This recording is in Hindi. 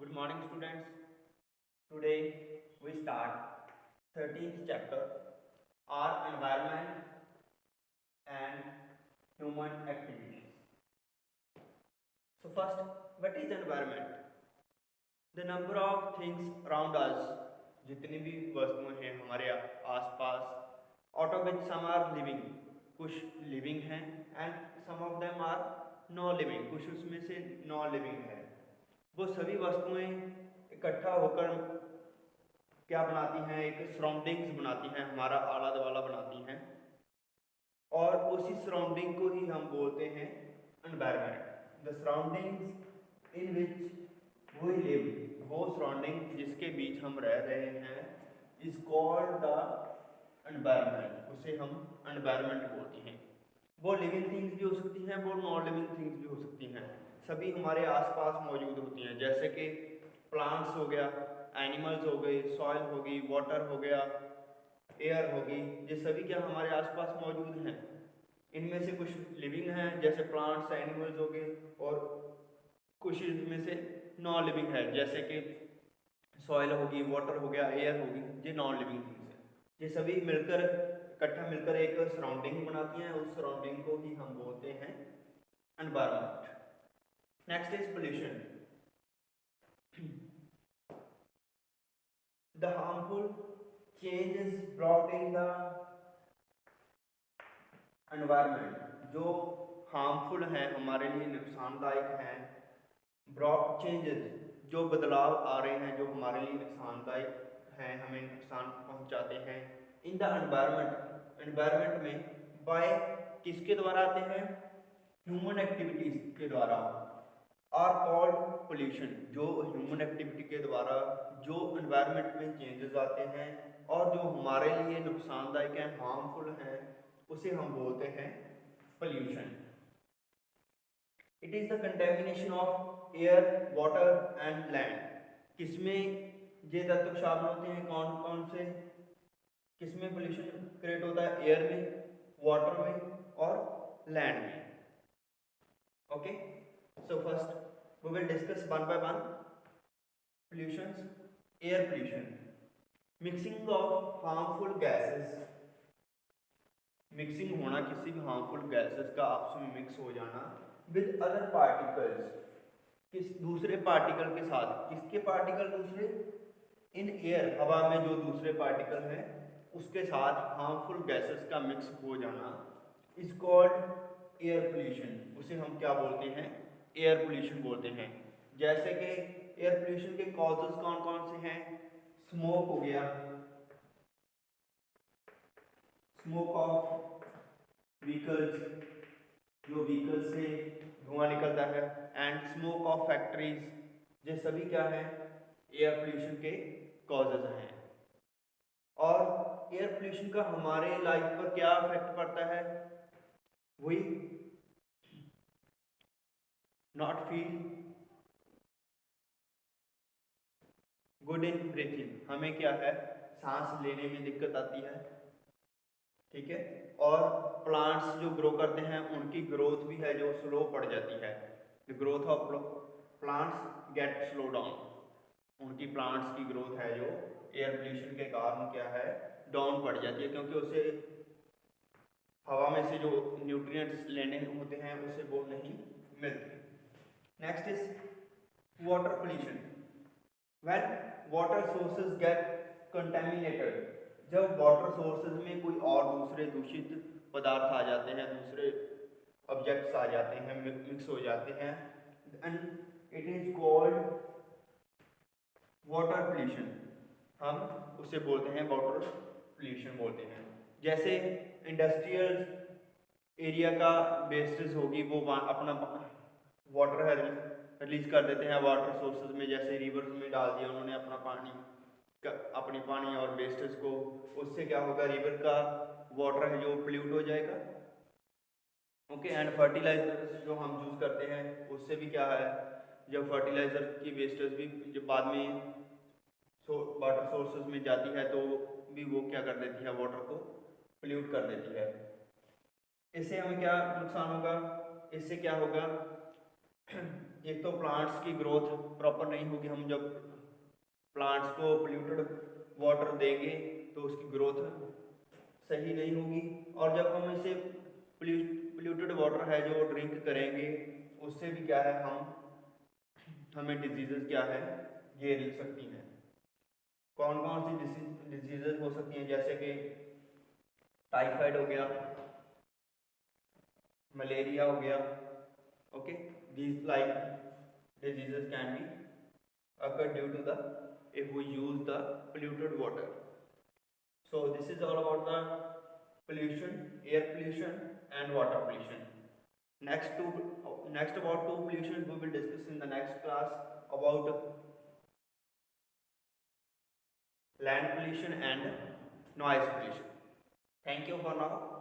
Good morning, students. Today we start 13th chapter, our environment and human activities. So first, what is environment? The number of things around us, जितनी भी वस्तुएं हैं हमारे आसपास, out of which some are living, कुछ living हैं and some of them are non living, कुछ उसमें से non living है। वो सभी वस्तुएं इकट्ठा होकर क्या बनाती हैं, एक सराउंडिंग्स बनाती हैं, हमारा आला दुआला बनाती हैं और उसी सराउंडिंग को ही हम बोलते हैं environment. The surroundings in which we live, वो सराउंडिंग जिसके बीच हम रह रहे हैं इज कॉल्ड द एनवायरनमेंट, उसे हम एनवायरनमेंट बोलते हैं। वो लिविंग थिंग्स भी हो सकती हैं, वो नॉन लिविंग थिंग्स भी हो सकती हैं, सभी हमारे आसपास मौजूद होती हैं, जैसे कि प्लांट्स हो गया, एनिमल्स हो गए, सॉइल होगी, वाटर हो गया, एयर होगी, ये सभी क्या हमारे आसपास मौजूद हैं। इनमें से कुछ लिविंग हैं जैसे प्लांट्स, एनिमल्स हो गए, और कुछ इनमें से नॉन लिविंग है जैसे कि सॉइल होगी, वाटर हो गया, एयर होगी, ये नॉन लिविंग थिंग्स हैं। ये सभी मिलकर इकट्ठा मिलकर एक सराउंडिंग बनाती हैं, उस सराउंडिंग को ही हम बोलते हैं environment. Next is pollution. The harmful changes brought in the environment, जो हार्मफुल हैं, हमारे लिए नुकसानदायक हैं, ब्रॉड चेंजेस, जो बदलाव आ रहे हैं जो हमारे लिए नुकसानदायक हैं, हमें नुकसान पहुंचाते हैं, इन द एनवायरनमेंट, एनवायरनमेंट में, बाय किसके द्वारा आते हैं, ह्यूमन एक्टिविटीज के द्वारा, आर कॉल्ड पोल्यूशन। जो ह्यूमन एक्टिविटी के द्वारा जो एनवायरनमेंट में चेंजेस आते हैं और जो हमारे लिए नुकसानदायक हैं, हार्मफुल हैं, उसे हम बोलते हैं pollution. It is the contamination of air, water and land. किसमें ये तत्व शामिल होते हैं, कौन कौन से, किसमें पोल्यूशन क्रिएट होता है, एयर में, वाटर में और लैंड में। Okay, so first we will discuss one by one pollutions. Air pollution, mixing of harmful gases, mixing होना किसी भी हार्मफुल गैसेस का आपस में मिक्स हो जाना विद अदर पार्टिकल्स, किस दूसरे पार्टिकल के साथ, किसके पार्टिकल दूसरे, इन एयर, हवा में जो दूसरे पार्टिकल हैं उसके साथ हार्मफुल गैसेस का मिक्स हो जाना इज कॉल्ड एयर पोल्यूशन। उसे हम क्या बोलते हैं, एयर पोल्यूशन बोलते हैं। जैसे कि एयर पोल्यूशन के कॉजेस कौन कौन से हैं, स्मोक हो गया, स्मोक ऑफ व्हीकल्स, जो व्हीकल से धुआं निकलता है, एंड स्मोक ऑफ फैक्ट्रीज, ये सभी क्या है, एयर पोल्यूशन के कॉजेज हैं। और एयर पोल्यूशन का हमारे लाइफ पर क्या इफेक्ट पड़ता है, we not feel good in breathing, हमें क्या है, सांस लेने में दिक्कत आती है, ठीक है। और प्लांट्स जो ग्रो करते हैं उनकी ग्रोथ भी है जो स्लो पड़ जाती है, the growth of plants get slow down, उनकी प्लांट्स की ग्रोथ है जो एयर पोल्यूशन के कारण क्या है, डाउन पड़ जाती है, क्योंकि उसे हवा में से जो न्यूट्रिएंट्स लेने होते हैं उसे वो नहीं मिलते। Next is water pollution. When water sources get contaminated, जब वाटर सोर्सेज में कोई और दूसरे दूषित पदार्थ आ जाते हैं, दूसरे ऑब्जेक्ट्स आ जाते हैं, मिक्स हो जाते हैं, and it is called water pollution, हम उसे बोलते हैं वाटर पोल्यूशन बोलते हैं। जैसे इंडस्ट्रियल एरिया का वेस्टेज होगी, वो अपना वाटर है रिलीज कर देते हैं वाटर सोर्सेज में, जैसे रिवर्स में डाल दिया उन्होंने अपना पानी, अपनी पानी और वेस्टेज को, उससे क्या होगा, रिवर का वाटर है जो पोल्यूट हो जाएगा। ओके, एंड फर्टिलाइजर्स जो हम यूज करते हैं उससे भी क्या है, जब फर्टिलाइजर की वेस्टेज भी जब बाद में वाटर सोर्सेज में जाती है तो भी वो क्या कर देती है, वाटर को पोल्यूट कर देती है। इससे हमें क्या नुकसान होगा, इससे क्या होगा, एक तो प्लांट्स की ग्रोथ प्रॉपर नहीं होगी, हम जब प्लांट्स को पोल्यूटेड वाटर देंगे तो उसकी ग्रोथ सही नहीं होगी, और जब हम इसे पोल्यूटेड वाटर है जो ड्रिंक करेंगे उससे भी क्या है हमें डिजीजेस क्या है ये मिल सकती हैं। कौन कौन सी डिजीजेस हो सकती हैं, जैसे कि टाइफाइड हो गया, मलेरिया हो गया, okay, these like diseases can be occur due to the if we use the polluted water. So this is all about the pollution, air pollution and water pollution. Next about two pollutions we will discuss in the next class, about land pollution and noise pollution. Thank you for now.